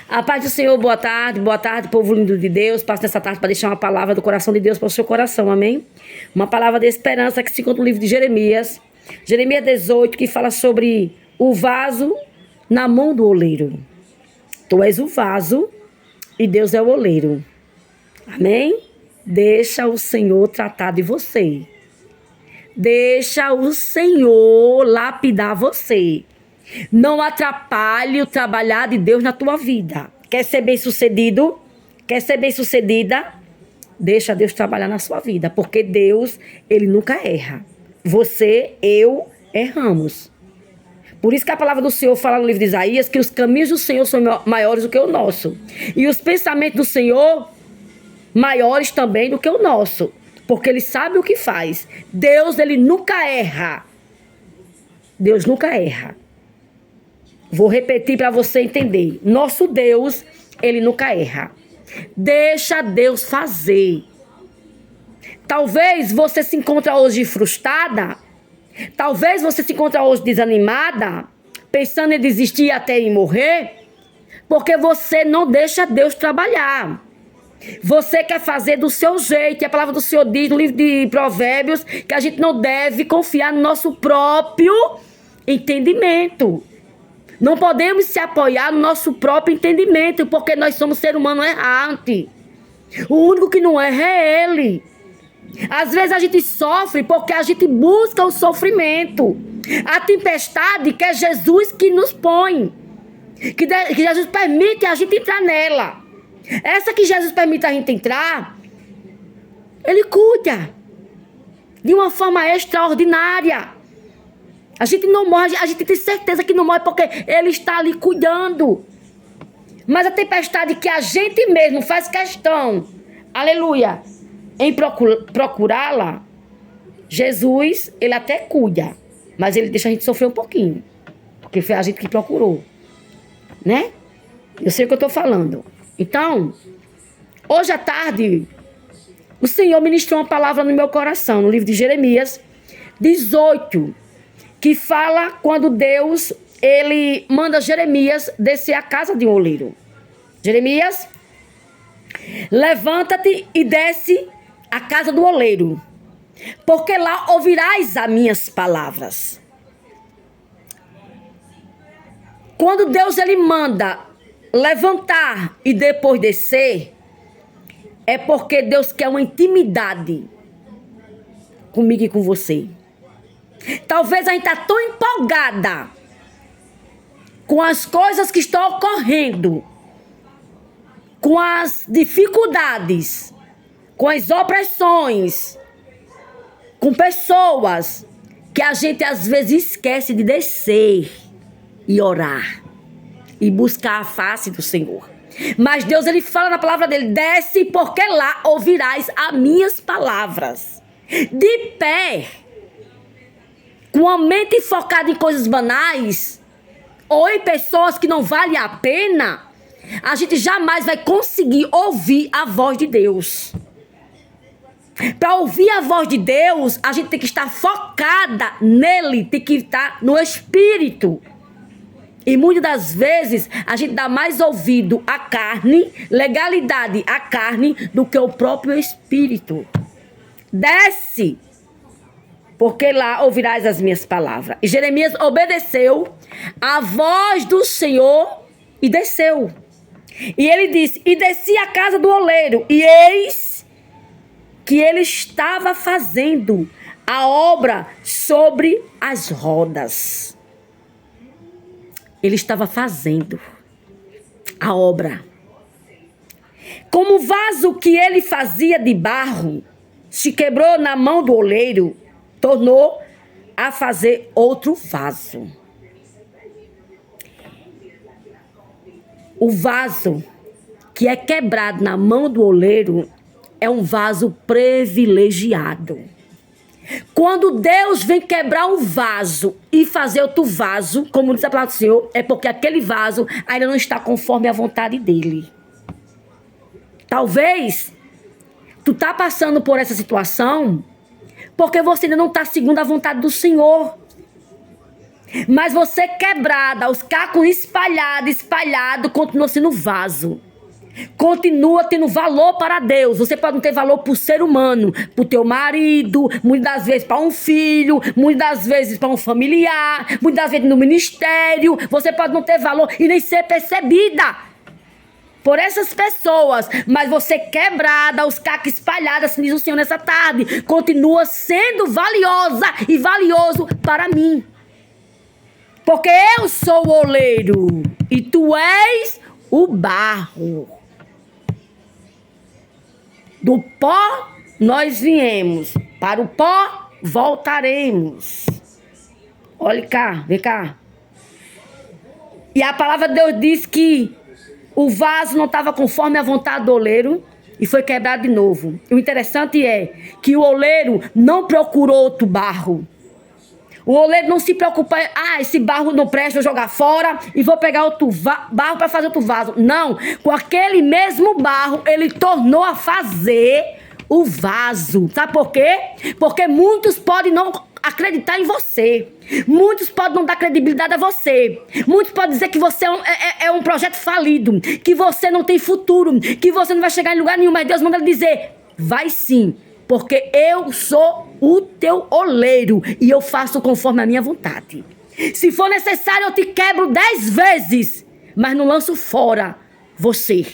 A paz do Senhor, boa tarde, povo lindo de Deus. Passo nessa tarde para deixar uma palavra do coração de Deus para o seu coração, amém? Uma palavra de esperança que se encontra no livro de Jeremias. Jeremias 18, que fala sobre o vaso na mão do oleiro. Tu és o vaso e Deus é o oleiro. Amém? Deixa o Senhor tratar de você. Deixa o Senhor lapidar você. Não atrapalhe o trabalhar de Deus na tua vida. Quer ser bem-sucedido? Quer ser bem-sucedida? Deixa Deus trabalhar na sua vida. Porque Deus, Ele nunca erra. Você, eu, erramos. Por isso que a palavra do Senhor fala no livro de Isaías que os caminhos do Senhor são maiores do que o nosso. E os pensamentos do Senhor maiores também do que o nosso. Porque Ele sabe o que faz. Deus, Ele nunca erra. Deus nunca erra. Vou repetir para você entender. Nosso Deus, Ele nunca erra. Deixa Deus fazer. Talvez você se encontre hoje frustrada. Talvez você se encontre hoje desanimada. Pensando em desistir até em morrer. Porque você não deixa Deus trabalhar. Você quer fazer do seu jeito. E a palavra do Senhor diz no livro de Provérbios que a gente não deve confiar no nosso próprio entendimento. Não podemos se apoiar no nosso próprio entendimento, porque nós somos ser humano errante. O único que não erra é Ele. Às vezes a gente sofre porque a gente busca o sofrimento. A tempestade que é Jesus que nos põe. Que Jesus permite a gente entrar nela. Essa que Jesus permite a gente entrar, Ele cuida. De uma forma extraordinária. A gente não morre, a gente tem certeza que não morre porque Ele está ali cuidando. Mas a tempestade que a gente mesmo faz questão, aleluia, em procurá-la, Jesus, Ele até cuida, mas Ele deixa a gente sofrer um pouquinho, porque foi a gente que procurou, né? Eu sei o que eu estou falando. Então, hoje à tarde, o Senhor ministrou uma palavra no meu coração, no livro de Jeremias 18, que fala quando Deus, Ele manda Jeremias descer à casa de um oleiro. Jeremias, levanta-te e desce à casa do oleiro, porque lá ouvirás as minhas palavras. Quando Deus, Ele manda levantar e depois descer, é porque Deus quer uma intimidade comigo e com você. Talvez a gente está tão empolgada com as coisas que estão ocorrendo, com as dificuldades, com as opressões, com pessoas, que a gente às vezes esquece de descer e orar e buscar a face do Senhor. Mas Deus, Ele fala na palavra dele: desce, porque lá ouvirás as minhas palavras. De pé, com a mente focada em coisas banais, ou em pessoas que não valem a pena, a gente jamais vai conseguir ouvir a voz de Deus. Para ouvir a voz de Deus, a gente tem que estar focada nele, tem que estar no Espírito. E muitas das vezes a gente dá mais ouvido à carne, legalidade à carne, do que o próprio Espírito. Desce, porque lá ouvirás as minhas palavras. E Jeremias obedeceu a voz do Senhor e desceu. E ele disse: e desci à casa do oleiro, e eis que ele estava fazendo a obra sobre as rodas. Ele estava fazendo a obra. Como o vaso que ele fazia de barro se quebrou na mão do oleiro, tornou a fazer outro vaso. O vaso que é quebrado na mão do oleiro é um vaso privilegiado. Quando Deus vem quebrar um vaso e fazer outro vaso, como diz a palavra do Senhor, é porque aquele vaso ainda não está conforme a vontade dele. Talvez tu tá passando por essa situação porque você ainda não está segundo a vontade do Senhor. Mas você quebrada, os cacos espalhado, continua sendo vaso. Continua tendo valor para Deus. Você pode não ter valor para o ser humano, para o teu marido, muitas das vezes para um filho, muitas das vezes para um familiar, muitas das vezes no ministério. Você pode não ter valor e nem ser percebida por essas pessoas, mas você quebrada, os cacos espalhados, assim diz o Senhor nessa tarde, continua sendo valiosa e valioso para mim. Porque eu sou o oleiro e tu és o barro. Do pó nós viemos, para o pó voltaremos. Olha cá, vem cá. E a palavra de Deus diz que o vaso não estava conforme a vontade do oleiro e foi quebrado de novo. E o interessante é que o oleiro não procurou outro barro. O oleiro não se preocupa, esse barro não presta, vou jogar fora e vou pegar outro barro para fazer outro vaso. Não, com aquele mesmo barro, ele tornou a fazer o vaso. Sabe por quê? Porque muitos podem não acreditar em você. Muitos podem não dar credibilidade a você. Muitos podem dizer que você é um projeto falido, que você não tem futuro, que você não vai chegar em lugar nenhum. Mas Deus manda ele dizer, vai sim. Porque eu sou o teu oleiro e eu faço conforme a minha vontade. Se for necessário, eu te quebro 10 vezes, mas não lanço fora você.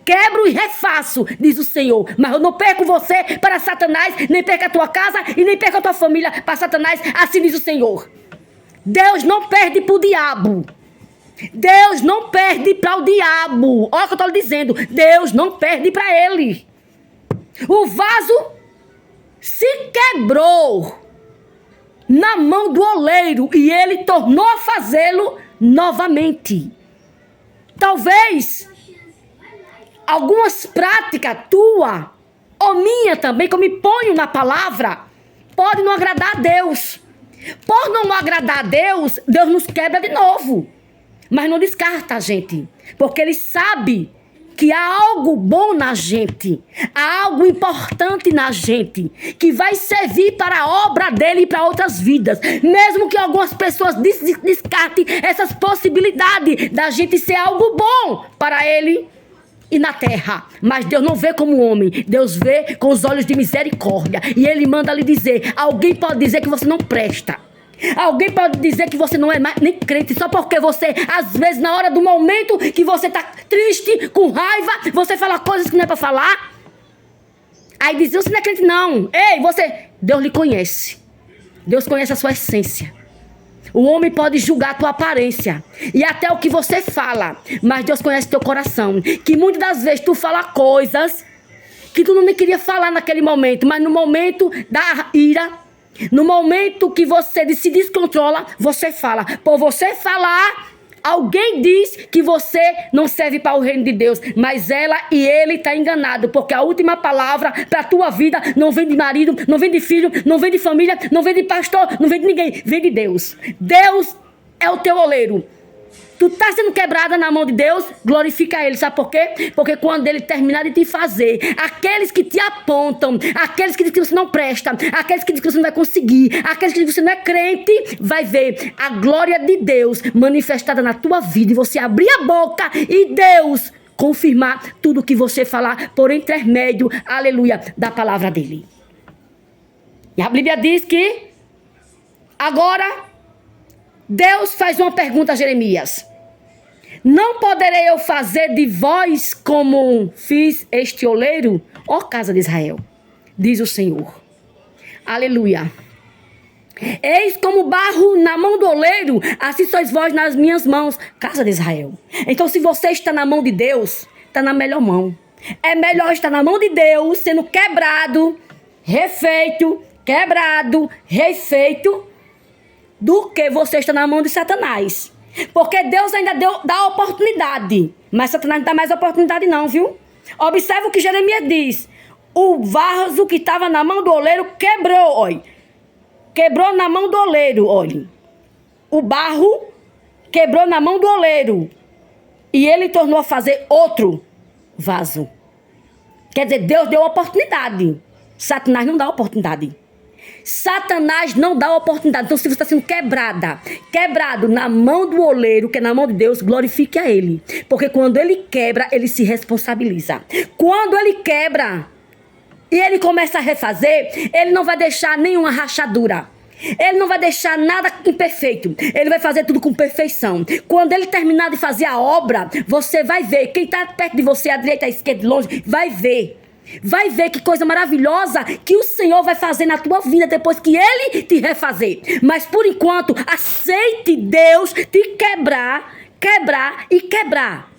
Quebro e refaço, diz o Senhor. Mas eu não perco você para Satanás, nem perco a tua casa e nem perco a tua família para Satanás, assim diz o Senhor. Deus não perde para o diabo. Deus não perde para o diabo. Olha o que eu estou lhe dizendo. Deus não perde para ele. O vaso se quebrou na mão do oleiro e ele tornou a fazê-lo novamente. Talvez algumas práticas tua ou minha também, que eu me ponho na palavra, pode não agradar a Deus. Por não agradar a Deus, Deus nos quebra de novo. Mas não descarta a gente, porque Ele sabe que há algo bom na gente, há algo importante na gente, que vai servir para a obra dele e para outras vidas. Mesmo que algumas pessoas descartem essas possibilidades da gente ser algo bom para ele e na terra. Mas Deus não vê como homem, Deus vê com os olhos de misericórdia. E ele manda lhe dizer, alguém pode dizer que você não presta. Alguém pode dizer que você não é mais nem crente só porque você, às vezes, na hora do momento que você está triste, com raiva, você fala coisas que não é para falar. Aí diz, você não é crente não. Ei, você... Deus lhe conhece. Deus conhece a sua essência. O homem pode julgar a tua aparência e até o que você fala, mas Deus conhece teu coração. Que muitas das vezes tu fala coisas que tu não nem queria falar naquele momento, mas no momento da ira, no momento que você se descontrola, você fala. Por você falar, alguém diz que você não serve para o reino de Deus. Mas ela e ele estão enganados. Porque a última palavra para a tua vida não vem de marido, não vem de filho, não vem de família, não vem de pastor, não vem de ninguém. Vem de Deus. Deus é o teu oleiro. Tu tá sendo quebrada na mão de Deus, glorifica Ele. Sabe por quê? Porque quando Ele terminar de te fazer, aqueles que te apontam, aqueles que dizem que você não presta, aqueles que dizem que você não vai conseguir, aqueles que dizem que você não é crente, vai ver a glória de Deus manifestada na tua vida e você abrir a boca e Deus confirmar tudo que você falar por intermédio, aleluia, da palavra dEle. E a Bíblia diz que agora Deus faz uma pergunta a Jeremias. Não poderei eu fazer de vós como fiz este oleiro, ó casa de Israel, diz o Senhor. Aleluia. Eis como barro na mão do oleiro, assim sois vós nas minhas mãos, casa de Israel. Então se você está na mão de Deus, está na melhor mão. É melhor estar na mão de Deus, sendo quebrado, refeito, do que você está na mão de Satanás. Porque Deus ainda dá oportunidade. Mas Satanás não dá mais oportunidade não, viu? Observe o que Jeremias diz. O vaso que estava na mão do oleiro quebrou, olha. Quebrou na mão do oleiro, olha. O barro quebrou na mão do oleiro. E ele tornou a fazer outro vaso. Quer dizer, Deus deu oportunidade. Satanás não dá oportunidade. Satanás não dá oportunidade. Então, se você está sendo quebrado na mão do oleiro, que é na mão de Deus, glorifique a ele. Porque quando ele quebra, ele se responsabiliza. Quando ele quebra e ele começa a refazer, ele não vai deixar nenhuma rachadura. Ele não vai deixar nada imperfeito. Ele vai fazer tudo com perfeição. Quando ele terminar de fazer a obra, você vai ver. Quem está perto de você, à direita, à esquerda, longe, vai ver. Vai ver que coisa maravilhosa que o Senhor vai fazer na tua vida depois que Ele te refazer. Mas por enquanto, aceite Deus te quebrar e quebrar.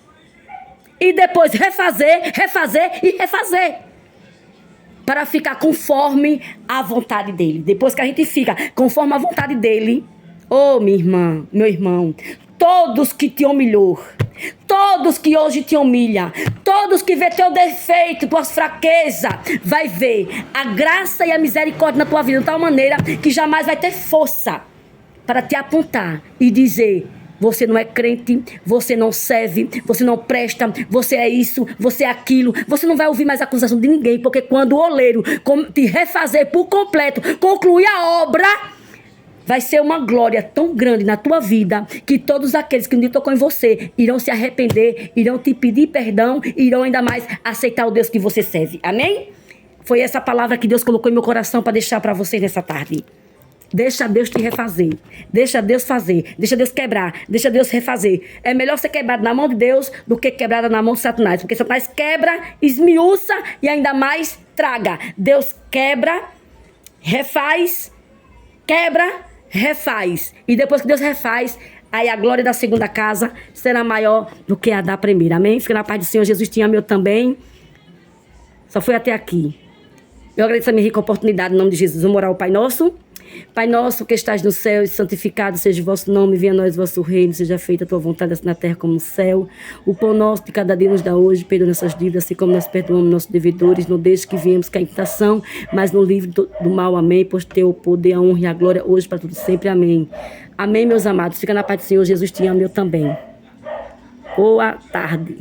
E depois refazer e refazer. Para ficar conforme a vontade dEle. Depois que a gente fica conforme a vontade dEle, ô minha irmã, meu irmão, todos que te humilhou, todos que hoje te humilham, todos que vê teu defeito, tuas fraquezas, vai ver a graça e a misericórdia na tua vida de tal maneira que jamais vai ter força para te apontar e dizer: você não é crente, você não serve, você não presta, você é isso, você é aquilo. Você não vai ouvir mais acusação de ninguém, porque quando o oleiro te refazer por completo, concluir a obra, vai ser uma glória tão grande na tua vida que todos aqueles que um dia tocou em você irão se arrepender, irão te pedir perdão, irão ainda mais aceitar o Deus que você serve. Amém? Foi essa palavra que Deus colocou em meu coração para deixar para vocês nessa tarde. Deixa Deus te refazer. Deixa Deus fazer. Deixa Deus quebrar. Deixa Deus refazer. É melhor ser quebrado na mão de Deus do que quebrado na mão de Satanás. Porque Satanás quebra, esmiuça e ainda mais traga. Deus quebra, refaz, quebra, refaz. E depois que Deus refaz, aí a glória da segunda casa será maior do que a da primeira. Amém? Fica na paz do Senhor. Jesus te ama, eu também. Só fui até aqui. Eu agradeço a minha rica oportunidade em nome de Jesus. Vamos orar ao Pai Nosso. Pai nosso que estás no céu, santificado seja o vosso nome, venha a nós o vosso reino, seja feita a tua vontade assim na terra como no céu. O pão nosso de cada dia nos dá hoje, perdoa nossas dívidas, assim como nós perdoamos nossos devedores, não deixe que viemos cair em tentação, mas no livre do mal, amém, pois teu o poder, a honra e a glória hoje para tudo sempre, amém. Amém, meus amados, fica na paz do Senhor, Jesus te ama, eu também. Boa tarde.